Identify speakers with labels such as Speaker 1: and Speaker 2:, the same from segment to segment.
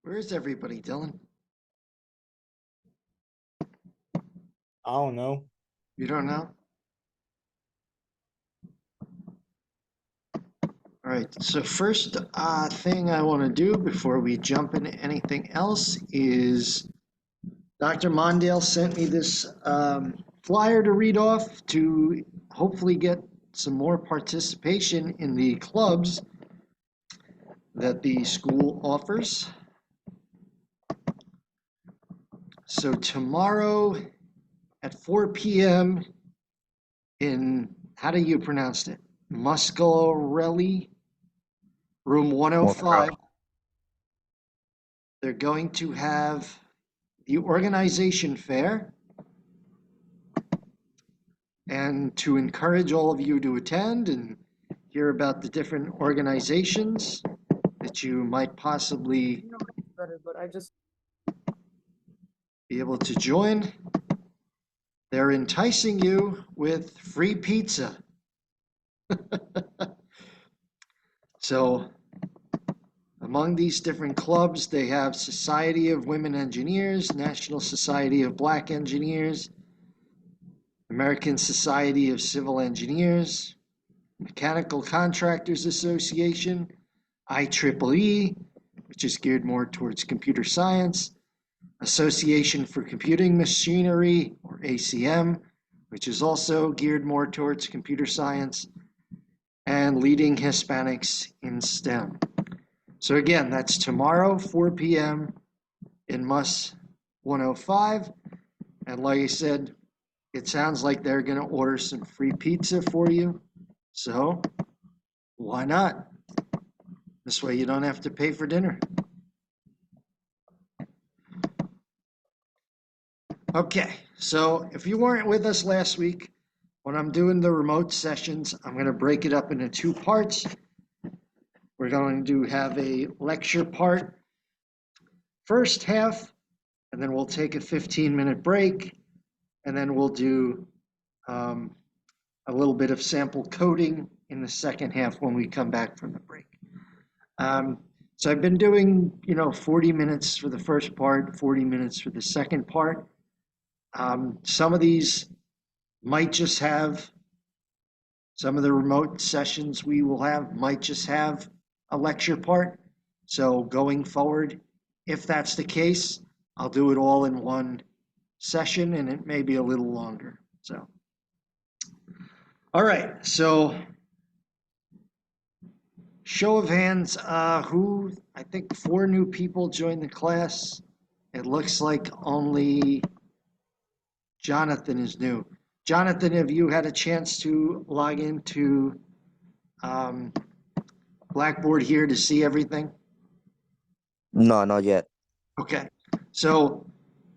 Speaker 1: Where is everybody, Dylan?
Speaker 2: I don't know.
Speaker 1: You don't know? All right, so first thing I want to do before we jump into anything else is Dr. Mondale sent me this flyer to read off to hopefully get some more participation in the clubs that the school offers. So tomorrow at 4 p.m. in, how do you pronounce it? Muscarelli, room
Speaker 3: Mozzarella.
Speaker 1: 105. They're going to have the organization fair, and to encourage all of you to attend and hear about the different organizations that you might possibly
Speaker 4: Better, but I just
Speaker 1: be able to join. They're enticing you with free pizza. So among these different clubs, they have Society of Women Engineers, National Society of Black Engineers, American Society of Civil Engineers, Mechanical Contractors Association, IEEE, which is geared more towards computer science, Association for Computing Machinery, or ACM, which is also geared more towards computer science, and Leading Hispanics in STEM. So again, that's tomorrow, 4 p.m. in MUS 105. And like I said, it sounds like they're going to order some free pizza for you. So why not? This way you don't have to pay for dinner. Okay, so if you weren't with us last week, when I'm doing the remote sessions, I'm going to break it up into two parts. We're going to have a lecture part, first half, and then we'll take a 15-minute break, and then we'll do a little bit of sample coding in the second half when we come back from the break. So I've been doing, 40 minutes for the first part, 40 minutes for the second part. Some of these might just have, some of the remote sessions we will have might just have a lecture part. So going forward, if that's the case, I'll do it all in one session and it may be a little longer. So, all right, so show of hands, who, I think 4 new people joined the class. It looks like only Jonathan is new. Jonathan, have you had a chance to log into Blackboard here to see everything?
Speaker 3: No, not yet.
Speaker 1: Okay, so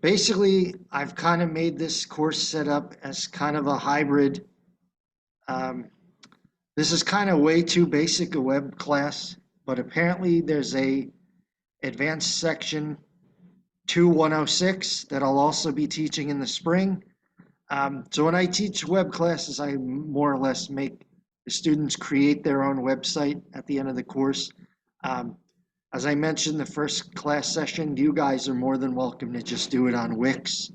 Speaker 1: basically I've kind of made this course set up as kind of a hybrid. This is kind of way too basic a web class, but apparently there's a advanced section 2106 that I'll also be teaching in the spring. So when I teach web classes, I more or less make the students create their own website at the end of the course. As I mentioned, the first class session, you guys are more than welcome to just do it on Wix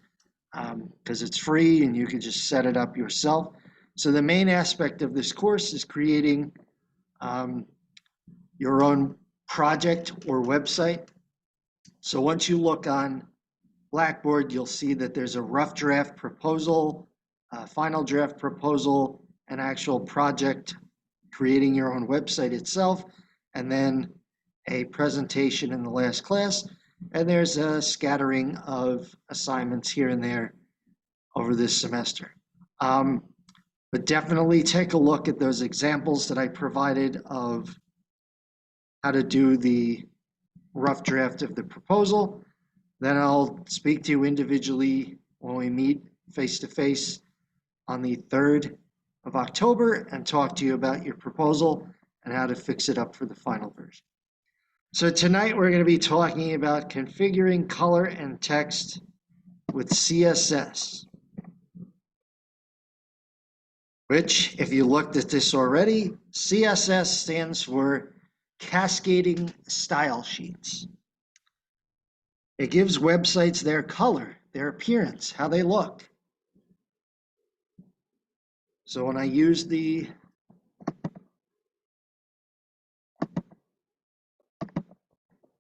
Speaker 1: because it's free and you can just set it up yourself. So the main aspect of this course is creating your own project or website. So once you look on Blackboard, you'll see that there's a rough draft proposal, final draft proposal, an actual project creating your own website itself, and then a presentation in the last class. And there's a scattering of assignments here and there over this semester. But definitely take a look at those examples that I provided of how to do the rough draft of the proposal. Then I'll speak to you individually when we meet face-to-face on the 3rd of October and talk to you about your proposal and how to fix it up for the final version. So tonight we're going to be talking about configuring color and text with CSS, which, if you looked at this already, CSS stands for Cascading Style Sheets. It gives websites their color, their appearance, how they look. So when I use the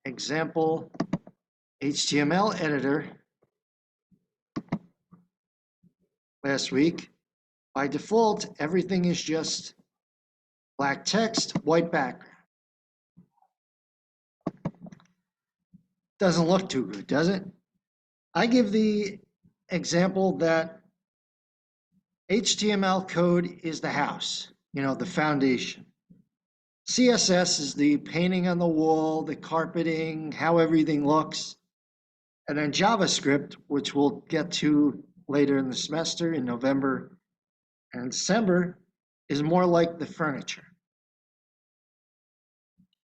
Speaker 1: example HTML editor last week, by default, everything is just black text, white background. Doesn't look too good, does it? I give the example that HTML code is the house, the foundation. CSS is the painting on the wall, the carpeting, how everything looks. And then JavaScript, which we'll get to later in the semester in November and December, is more like the furniture.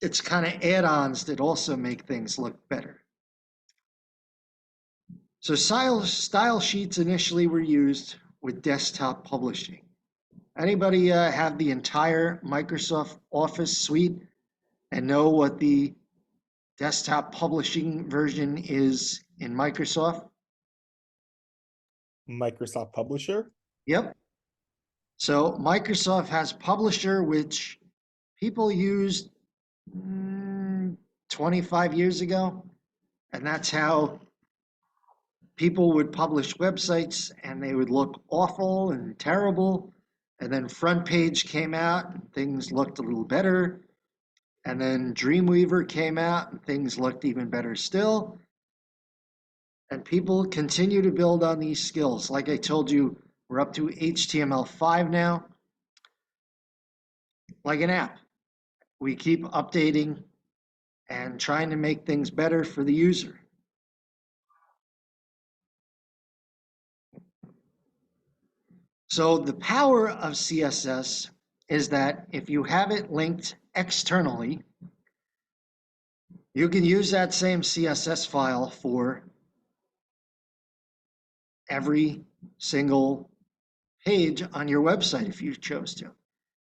Speaker 1: It's kind of add-ons that also make things look better. So style sheets initially were used with desktop publishing. Anybody have the entire Microsoft Office suite and know what the desktop publishing version is in Microsoft?
Speaker 2: Microsoft Publisher?
Speaker 1: Yep. So Microsoft has Publisher, which people used 25 years ago, and that's how people would publish websites, and they would look awful and terrible. And then Front Page came out, and things looked a little better. And then Dreamweaver came out, and things looked even better still. And people continue to build on these skills. Like I told you, we're up to HTML5 now. Like an app, we keep updating and trying to make things better for the user. So the power of CSS is that if you have it linked externally, you can use that same CSS file for every single page on your website if you chose to.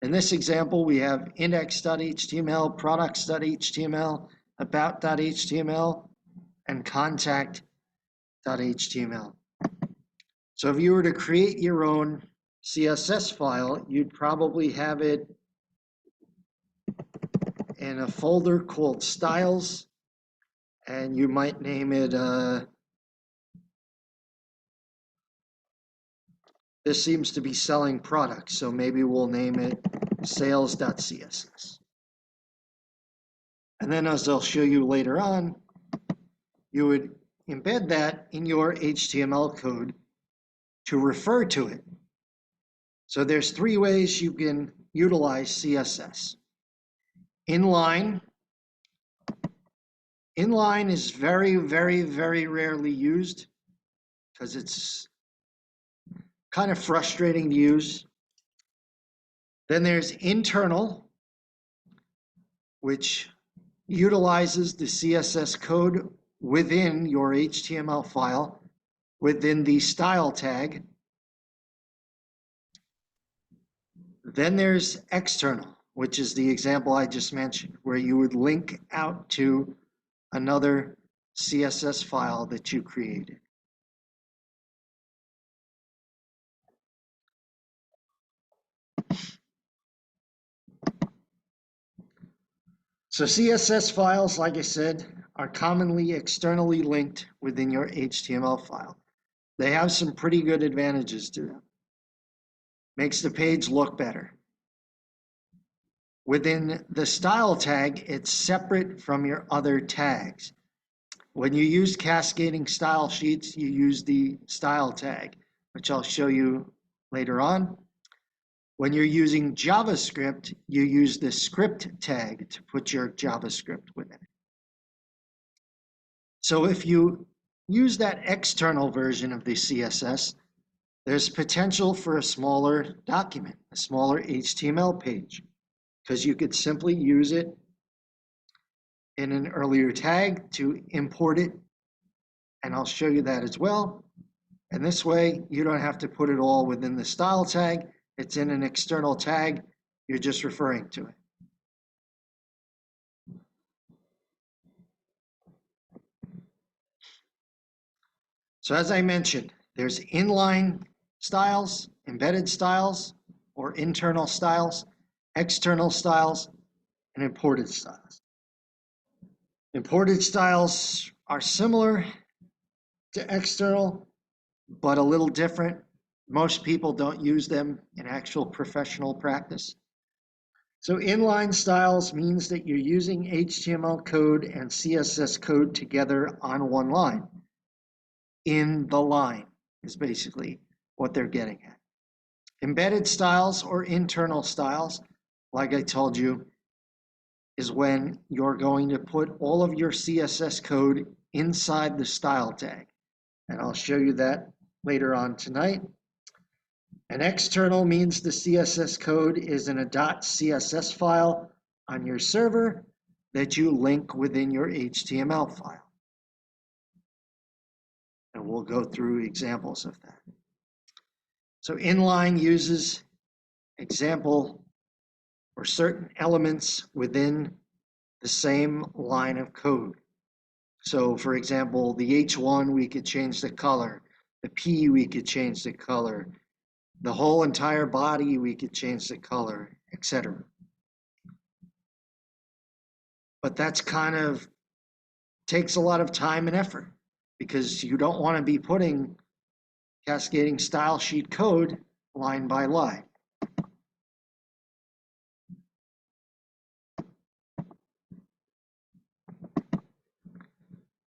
Speaker 1: In this example, we have index.html, products.html, about.html, and contact.html. So if you were to create your own CSS file, you'd probably have it in a folder called styles, and you might name it, this seems to be selling products, so maybe we'll name it sales.css. And then as I'll show you later on, you would embed that in your HTML code to refer to it. So there's 3 ways you can utilize CSS. Inline. Inline is very, very, very rarely used because it's kind of frustrating to use. Then there's internal, which utilizes the CSS code within your HTML file, within the style tag. Then there's external, which is the example I just mentioned, where you would link out to another CSS file that you created. So CSS files, like I said, are commonly externally linked within your HTML file. They have some pretty good advantages to them. Makes the page look better. Within the style tag, it's separate from your other tags. When you use cascading style sheets, you use the style tag, which I'll show you later on. When you're using JavaScript, you use the script tag to put your JavaScript within it. So if you use that external version of the CSS, there's potential for a smaller document, a smaller HTML page, because you could simply use it in an earlier tag to import it, and I'll show you that as well. And this way, you don't have to put it all within the style tag. It's in an external tag. You're just referring to it. So as I mentioned, there's inline styles, embedded styles, or internal styles, external styles, and imported styles. Imported styles are similar to external, but a little different. Most people don't use them in actual professional practice. So inline styles means that you're using HTML code and CSS code together on one line. In the line is basically what they're getting at. Embedded styles or internal styles, like I told you, is when you're going to put all of your CSS code inside the style tag. And I'll show you that later on tonight. An external means the CSS code is in a .css file on your server that you link within your HTML file. And we'll go through examples of that. So inline uses example or certain elements within the same line of code. So for example, the H1, we could change the color. The P, we could change the color. The whole entire body, we could change the color, etc. But that's kind of takes a lot of time and effort because you don't want to be putting cascading style sheet code line by line.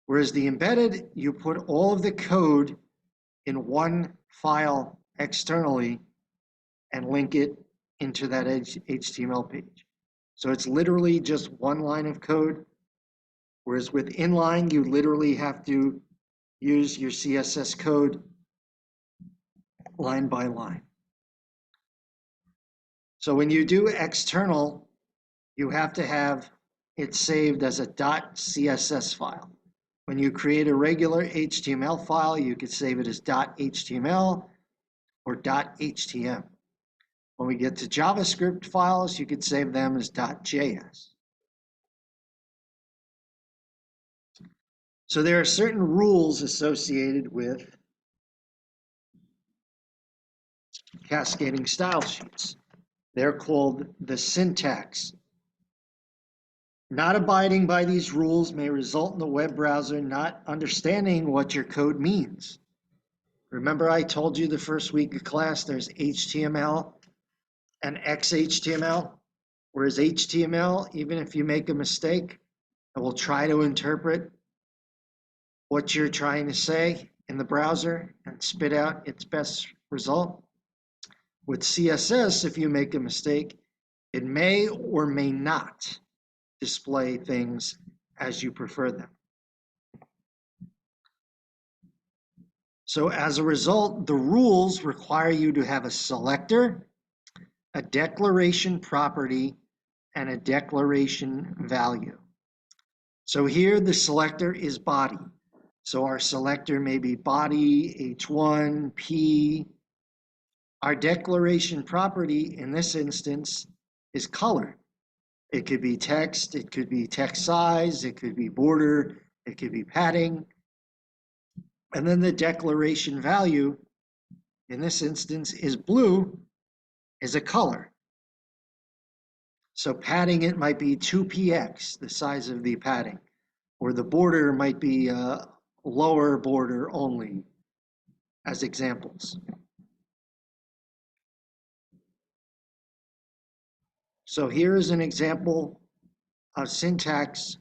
Speaker 1: Whereas the embedded, you put all of the code in one file externally and link it into that HTML page. So it's literally just one line of code. Whereas with inline, you literally have to use your CSS code line by line. So when you do external, you have to have it saved as a .css file. When you create a regular HTML file, you could save it as .html or .htm. When we get to JavaScript files, you could save them as .js. So there are certain rules associated with cascading style sheets. They're called the syntax. Not abiding by these rules may result in the web browser not understanding what your code means. Remember I told you the first week of class there's HTML and XHTML, whereas HTML, even if you make a mistake, it will try to interpret what you're trying to say in the browser and spit out its best result. With CSS, if you make a mistake, it may or may not display things as you prefer them. So as a result, the rules require you to have a selector, a declaration property, and a declaration value. So here the selector is body. So our selector may be body, H1, P. Our declaration property in this instance is color. It could be text, it could be text size, it could be border, it could be padding. And then the declaration value, in this instance, is blue, is a color. So padding, it might be 2px, the size of the padding, or the border might be a lower border only, as examples. So here is an example of syntax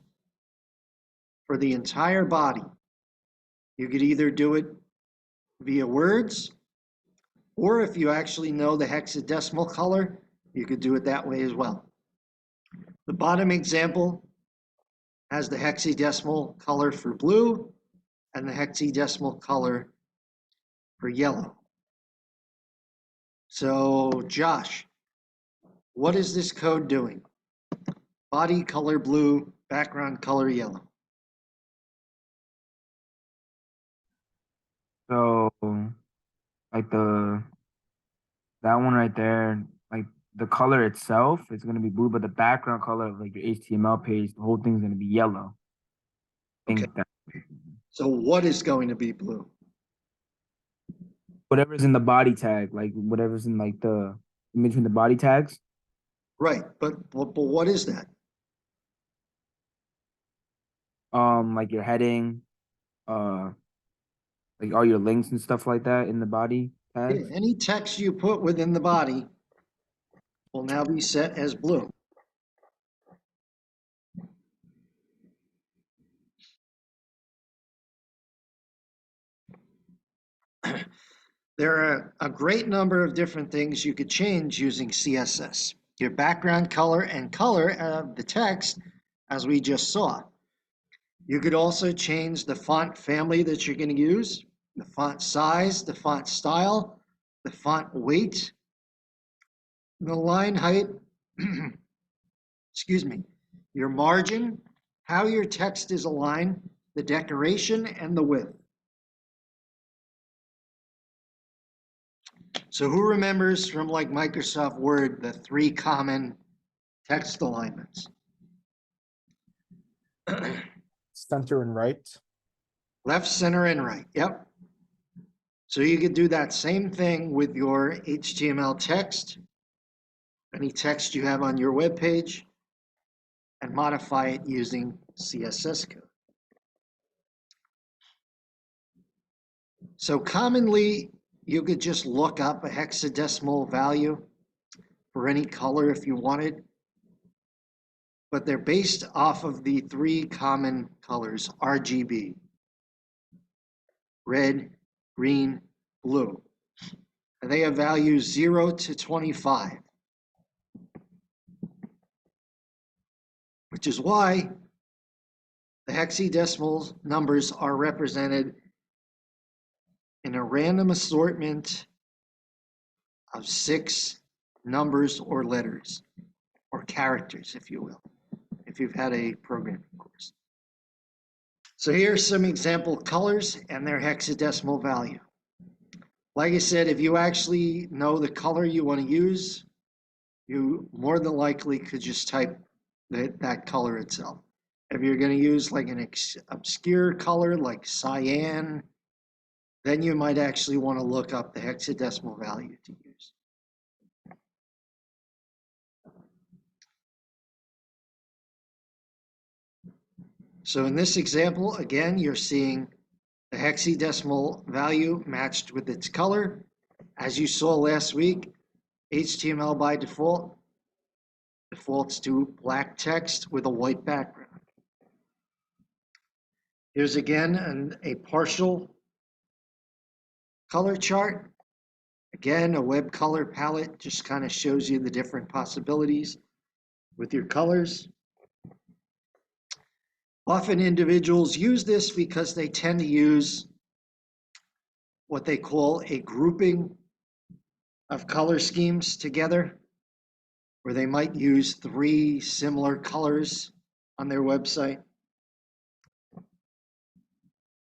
Speaker 1: for the entire body. You could either do it via words, or if you actually know the hexadecimal color, you could do it that way as well. The bottom example has the hexadecimal color for blue and the hexadecimal color for yellow. So Josh, what is this code doing? Body color blue, background color yellow.
Speaker 4: So like that one right there, like the color itself is gonna be blue, but the background color of like your HTML page, the whole thing's gonna be yellow. I think
Speaker 1: Okay.
Speaker 4: that
Speaker 1: So what is going to be blue?
Speaker 4: Whatever's in the body tag, like whatever's in like the in between the body tags.
Speaker 1: Right, but what is that?
Speaker 4: Like your heading, uh, like all your links and stuff like that in the body
Speaker 1: Yeah,
Speaker 4: tags.
Speaker 1: any text you put within the body will now be set as blue. There are a great number of different things you could change using CSS. Your background color and color of the text, as we just saw. You could also change the font family that you're going to use, the font size, the font style, the font weight, the line height, excuse me, your margin, how your text is aligned, the decoration, and the width. So who remembers from like Microsoft Word the 3 common text alignments?
Speaker 2: Center and right.
Speaker 1: Left, center, and right. Yep. So you could do that same thing with your HTML text, any text you have on your web page, and modify it using CSS code. So commonly, you could just look up a hexadecimal value for any color if you wanted, but they're based off of the 3 common colors, RGB, red, green, blue. And they have values 0 to 25, which is why the hexadecimal numbers are represented in a random assortment of 6 numbers or letters, or characters, if you will, if you've had a programming course. So here are some example colors and their hexadecimal value. Like I said, if you actually know the color you want to use, you more than likely could just type that color itself. If you're going to use like an obscure color like cyan, then you might actually want to look up the hexadecimal value to use. So in this example, again, you're seeing the hexadecimal value matched with its color. As you saw last week, HTML by default defaults to black text with a white background. Here's again a partial color chart. Again, a web color palette just kind of shows you the different possibilities with your colors. Often individuals use this because they tend to use what they call a grouping of color schemes together, where they might use 3 similar colors on their website.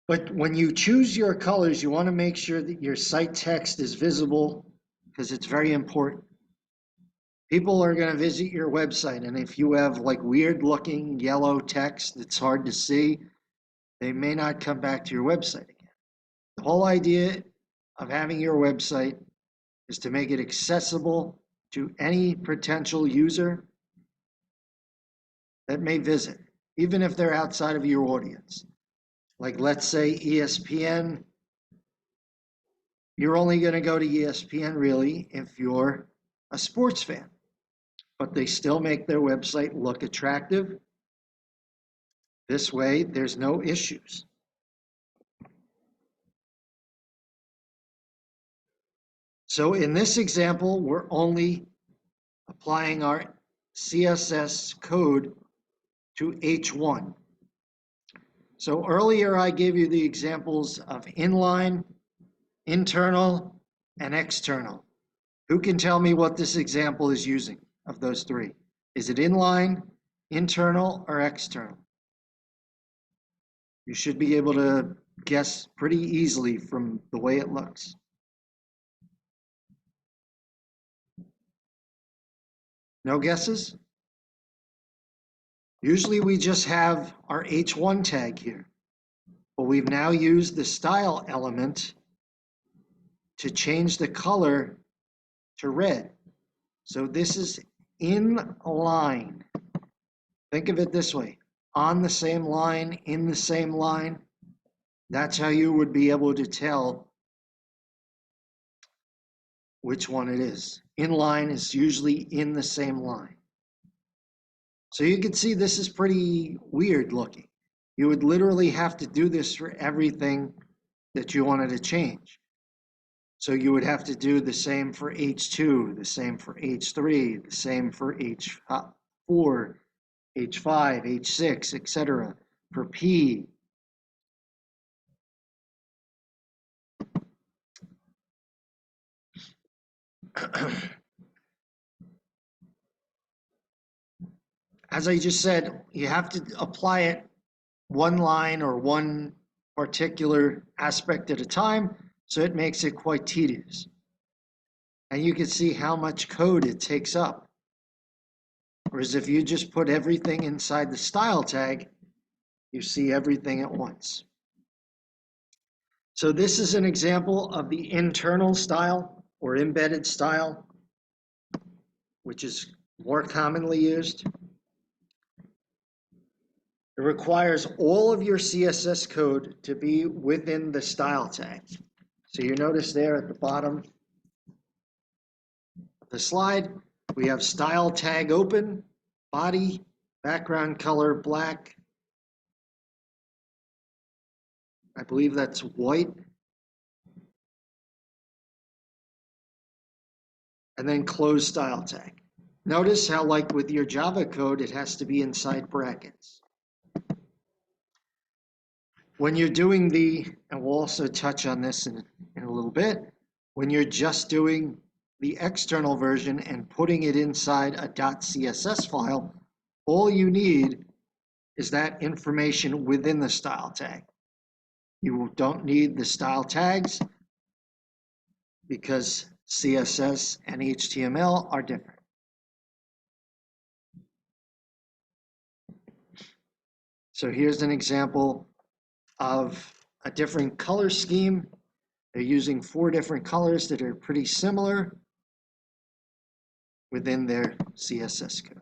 Speaker 1: But when you choose your colors, you want to make sure that your site text is visible because it's very important. People are going to visit your website, and if you have like weird looking yellow text that's hard to see, they may not come back to your website again. The whole idea of having your website is to make it accessible to any potential user that may visit, even if they're outside of your audience. Like let's say ESPN, you're only going to go to ESPN really if you're a sports fan, but they still make their website look attractive. This way, there's no issues. So in this example, we're only applying our CSS code to H1. So earlier I gave you the examples of inline, internal, and external. Who can tell me what this example is using of those 3? Is it inline, internal, or external? You should be able to guess pretty easily from the way it looks. No guesses? Usually we just have our H1 tag here, but we've now used the style element to change the color to red. So this is in line. Think of it this way, on the same line, in the same line. That's how you would be able to tell which one it is. In line is usually in the same line. So you can see this is pretty weird looking. You would literally have to do this for everything that you wanted to change. So you would have to do the same for H2, the same for H3, the same for H4, H5, H6, etc. For P. As I just said, you have to apply it one line or one particular aspect at a time, so it makes it quite tedious. And you can see how much code it takes up. Whereas if you just put everything inside the style tag, you see everything at once. So this is an example of the internal style or embedded style, which is more commonly used. It requires all of your CSS code to be within the style tag. So you notice there at the bottom of the slide, we have style tag open, body, background color black. I believe that's white. And then close style tag. Notice how, like with your Java code, it has to be inside brackets. When you're doing and we'll also touch on this in a little bit, when you're just doing the external version and putting it inside a .css file, all you need is that information within the style tag. You don't need the style tags because CSS and HTML are different. So here's an example of a different color scheme. They're using 4 different colors that are pretty similar within their CSS code.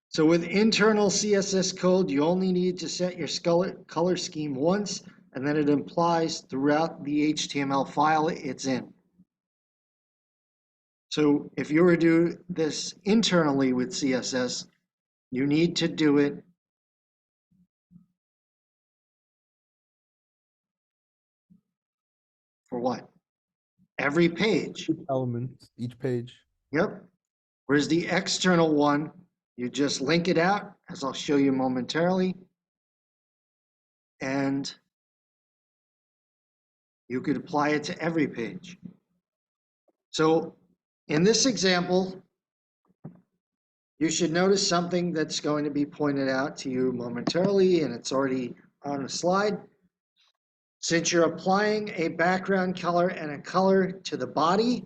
Speaker 1: So with internal CSS code, you only need to set your color scheme once, and then it applies throughout the HTML file it's in. So if you were to do this internally with CSS, you need to do it for what? Every page.
Speaker 2: Each element, each page.
Speaker 1: Yep. Whereas the external one, you just link it out, as I'll show you momentarily, and you could apply it to every page. So in this example, you should notice something that's going to be pointed out to you momentarily, and it's already on the slide. Since you're applying a background color and a color to the body,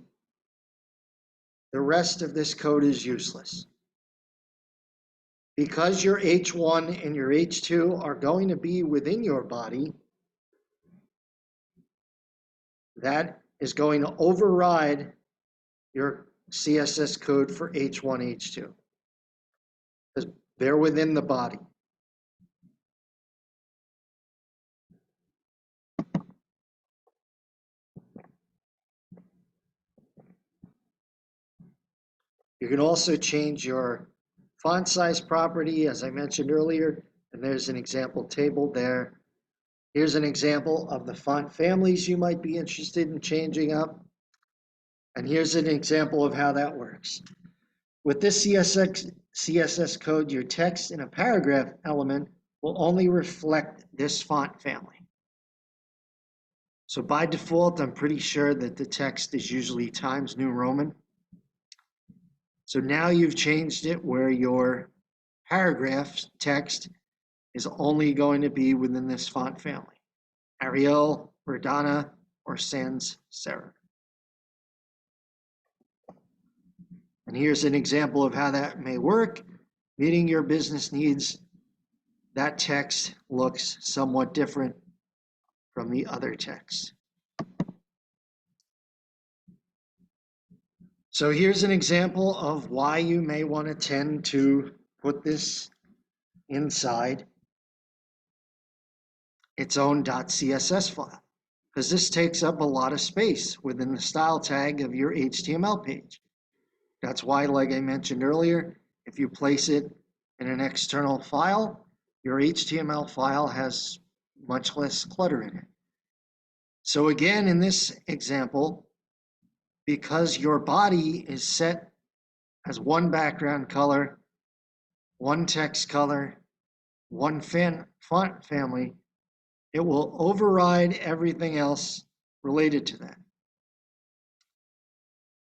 Speaker 1: the rest of this code is useless. Because your H1 and your H2 are going to be within your body, that is going to override your CSS code for H1, H2. Because they're within the body. You can also change your font size property, as I mentioned earlier, and there's an example table there. Here's an example of the font families you might be interested in changing up. And here's an example of how that works. With this CSS code, your text in a paragraph element will only reflect this font family. So by default, I'm pretty sure that the text is usually Times New Roman. So now you've changed it where your paragraph text is only going to be within this font family: Arial, Verdana, or Sans Serif. And here's an example of how that may work. Meeting your business needs, that text looks somewhat different from the other text. So here's an example of why you may want to tend to put this inside its own .css file, because this takes up a lot of space within the style tag of your HTML page. That's why, like I mentioned earlier, if you place it in an external file, your HTML file has much less clutter in it. So again, in this example, because your body is set as one background color, one text color, one font family, it will override everything else related to that.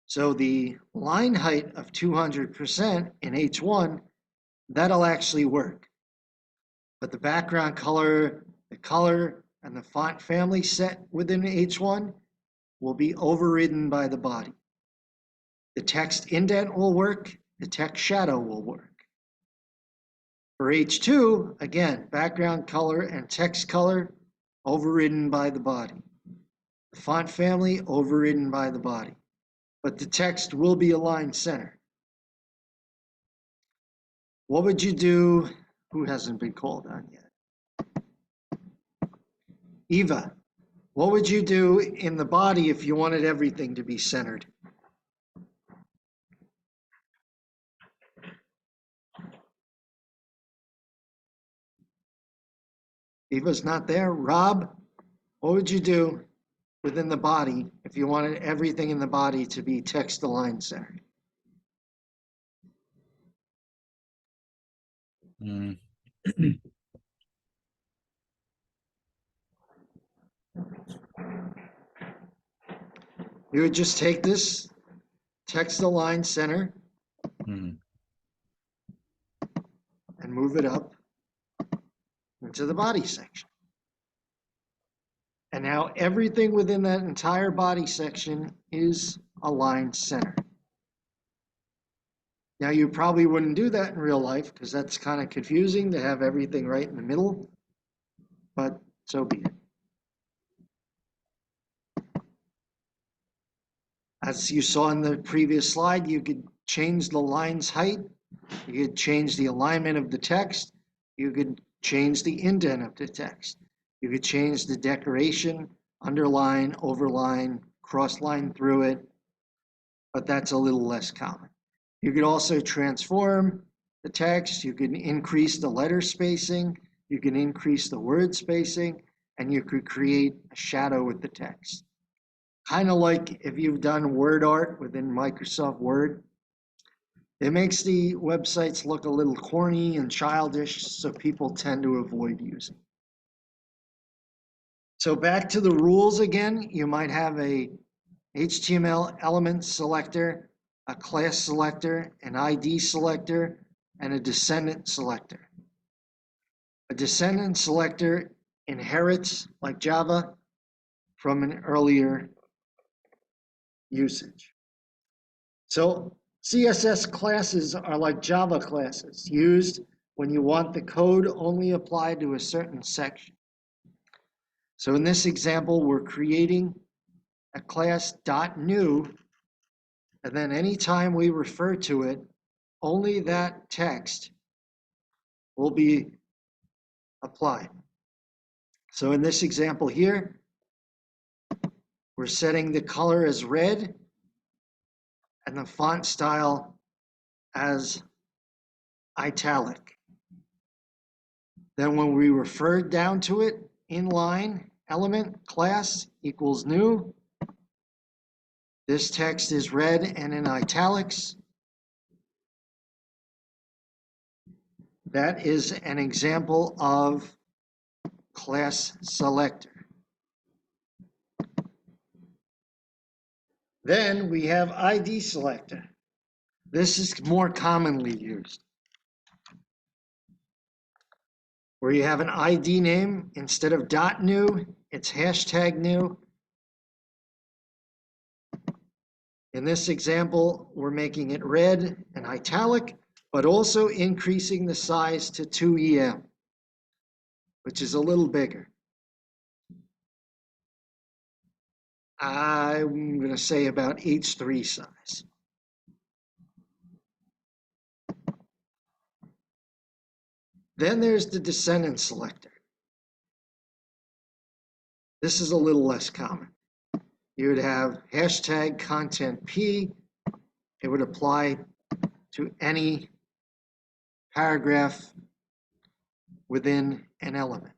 Speaker 1: So the line height of 200% in H1, that'll actually work. But the background color, the color, and the font family set within H1 will be overridden by the body. The text indent will work, the text shadow will work. For H2, again, background color and text color overridden by the body. The font family overridden by the body. But the text will be aligned center. What would you do? Who hasn't been called on yet? Eva, what would you do in the body if you wanted everything to be centered? Eva's not there. Rob, what would you do within the body if you wanted everything in the body to be text aligned centered?
Speaker 5: Mm.
Speaker 1: You would just take this text align center
Speaker 5: Mm.
Speaker 1: and move it up into the body section. And now everything within that entire body section is aligned center. Now you probably wouldn't do that in real life because that's kind of confusing to have everything right in the middle, but so be it. As you saw in the previous slide, you could change the line's height, you could change the alignment of the text, you could change the indent of the text, you could change the decoration, underline, overline, cross line through it, but that's a little less common. You could also transform the text, you can increase the letter spacing, you can increase the word spacing, and you could create a shadow with the text. Kind of like if you've done word art within Microsoft Word, it makes the websites look a little corny and childish, so people tend to avoid using. So back to the rules again, you might have a HTML element selector, a class selector, an ID selector, and a descendant selector. A descendant selector inherits, like Java, from an earlier usage. So CSS classes are like Java classes, used when you want the code only applied to a certain section. So in this example, we're creating a class .new, and then anytime we refer to it, only that text will be applied. So in this example here, we're setting the color as red and the font style as italic. Then when we refer down to it, inline element class equals new. This text is red and in italics. That is an example of class selector. Then we have ID selector. This is more commonly used, where you have an ID name instead of .new, it's #new. In this example, we're making it red and italic, but also increasing the size to 2 EM, which is a little bigger. I'm going to say about H3 size. Then there's the descendant selector. This is a little less common. You would have hashtag content P. It would apply to any paragraph within an element.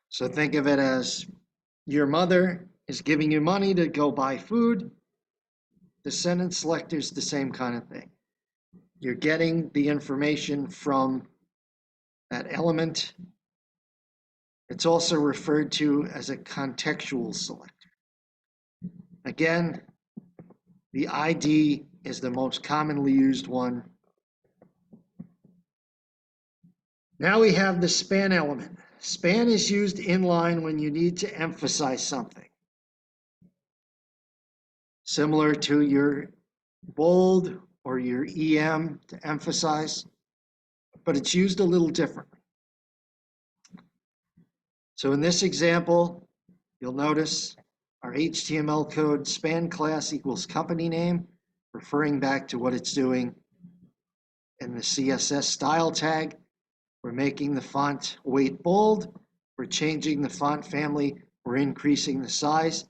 Speaker 1: So think of it as your mother is giving you money to go buy food. Descendant selector is the same kind of thing. You're getting the information from that element. It's also referred to as a contextual selector. Again, the ID is the most commonly used one. Now we have the span element. Span is used inline when you need to emphasize something. Similar to your bold or your EM to emphasize, but it's used a little differently. So in this example, you'll notice our HTML code span class equals company name, referring back to what it's doing in the CSS style tag. We're making the font weight bold. We're changing the font family. We're increasing the size.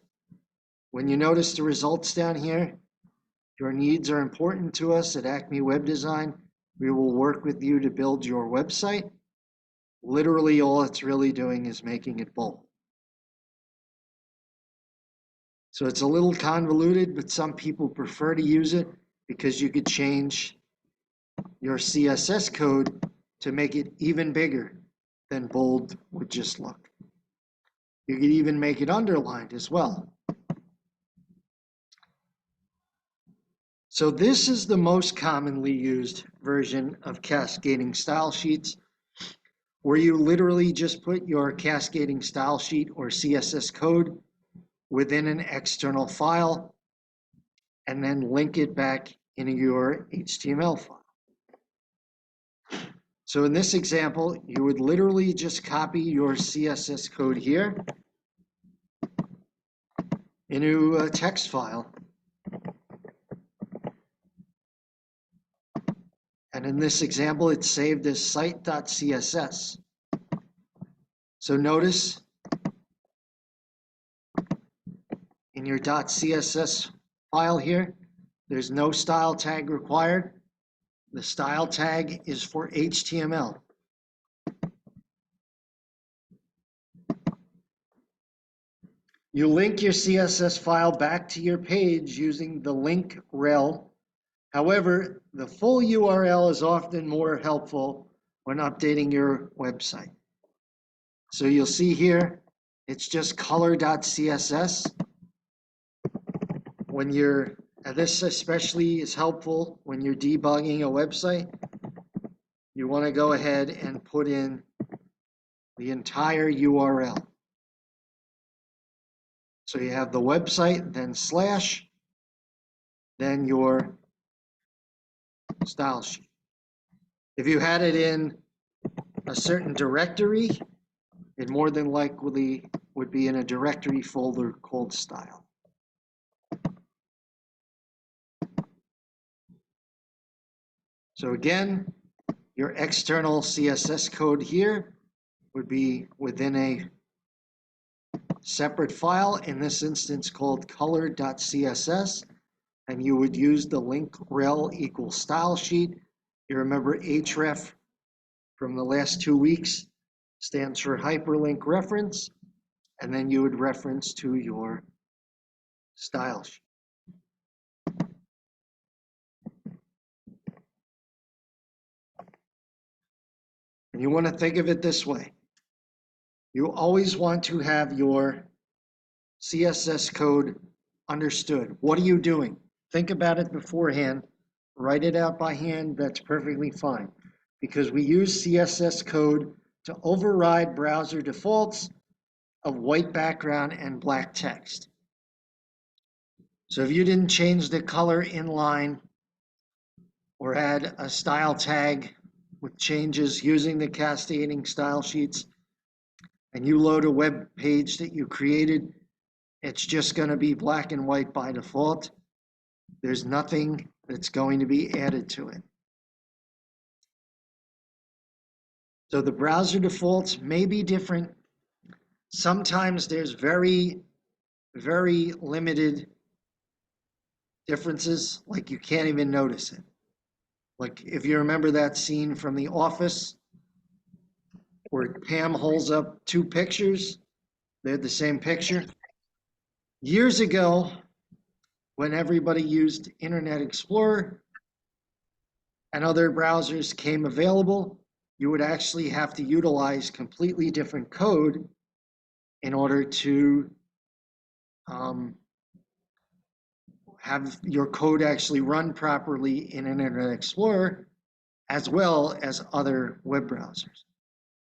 Speaker 1: When you notice the results down here, your needs are important to us at Acme Web Design. We will work with you to build your website. Literally, all it's really doing is making it bold. So it's a little convoluted, but some people prefer to use it because you could change your CSS code to make it even bigger than bold would just look. You could even make it underlined as well. So this is the most commonly used version of cascading style sheets, where you literally just put your cascading style sheet or CSS code within an external file and then link it back into your HTML file. So in this example, you would literally just copy your CSS code here into a text file. And in this example, it's saved as site.css. So notice in your .css file here, there's no style tag required. The style tag is for HTML. You link your CSS file back to your page using the link rel. However, the full URL is often more helpful when updating your website. So you'll see here, it's just color.css. When you're, this especially is helpful when you're debugging a website. You want to go ahead and put in the entire URL. So you have the website, then slash, then your style sheet. If you had it in a certain directory, it more than likely would be in a directory folder called style. So again, your external CSS code here would be within a separate file, in this instance called color.css, and you would use the link rel equals style sheet. You remember href from the last 2 weeks stands for hyperlink reference, and then you would reference to your style sheet. And you want to think of it this way. You always want to have your CSS code understood. What are you doing? Think about it beforehand. Write it out by hand. That's perfectly fine. Because we use CSS code to override browser defaults of white background and black text. So if you didn't change the color inline or add a style tag with changes using the cascading style sheets, and you load a web page that you created, it's just going to be black and white by default. There's nothing that's going to be added to it. So the browser defaults may be different. Sometimes there's very, very limited differences, like you can't even notice it. Like if you remember that scene from The Office where Pam holds up two pictures, they're the same picture. Years ago, when everybody used Internet Explorer and other browsers came available, you would actually have to utilize completely different code in order to have your code actually run properly in Internet Explorer as well as other web browsers.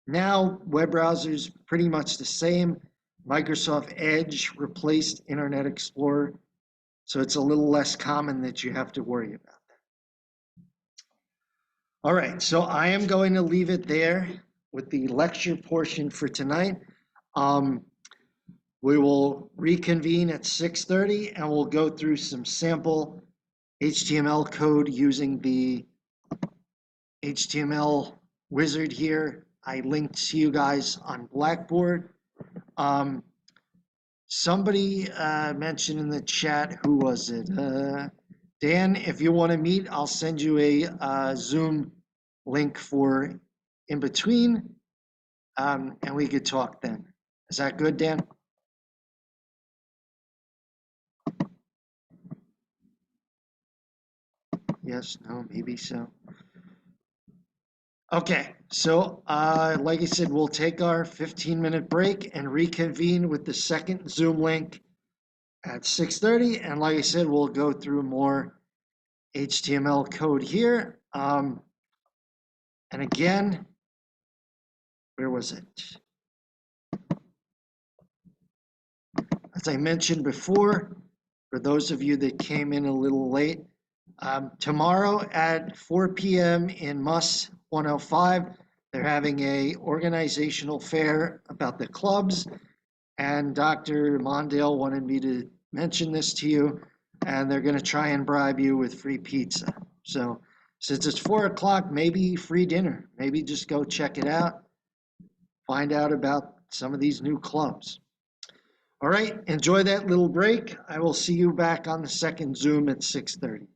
Speaker 1: Now, web browsers pretty much the same. Microsoft Edge replaced Internet Explorer, so it's a little less common that you have to worry about that. All right, so I am going to leave it there with the lecture portion for tonight. We will reconvene at 6:30 and we'll go through some sample HTML code using the HTML wizard here. I linked to you guys on Blackboard. Somebody mentioned in the chat, who was it? Dan, if you want to meet, I'll send you a Zoom link for in between, and we could talk then. Is that good, Dan? Yes, no, maybe so. Okay, so like I said, we'll take our 15-minute break and reconvene with the second Zoom link at 6:30. And like I said, we'll go through more HTML code here. And again, where was it? As I mentioned before, for those of you that came in a little late, tomorrow at 4 p.m. in MUS 105, they're having a organizational fair about the clubs, and Dr. Mondale wanted me to mention this to you, and they're going to try and bribe you with free pizza. So since it's 4 o'clock, maybe free dinner. Maybe just go check it out, find out about some of these new clubs. All right, enjoy that little break. I will see you back on the second Zoom at 6:30.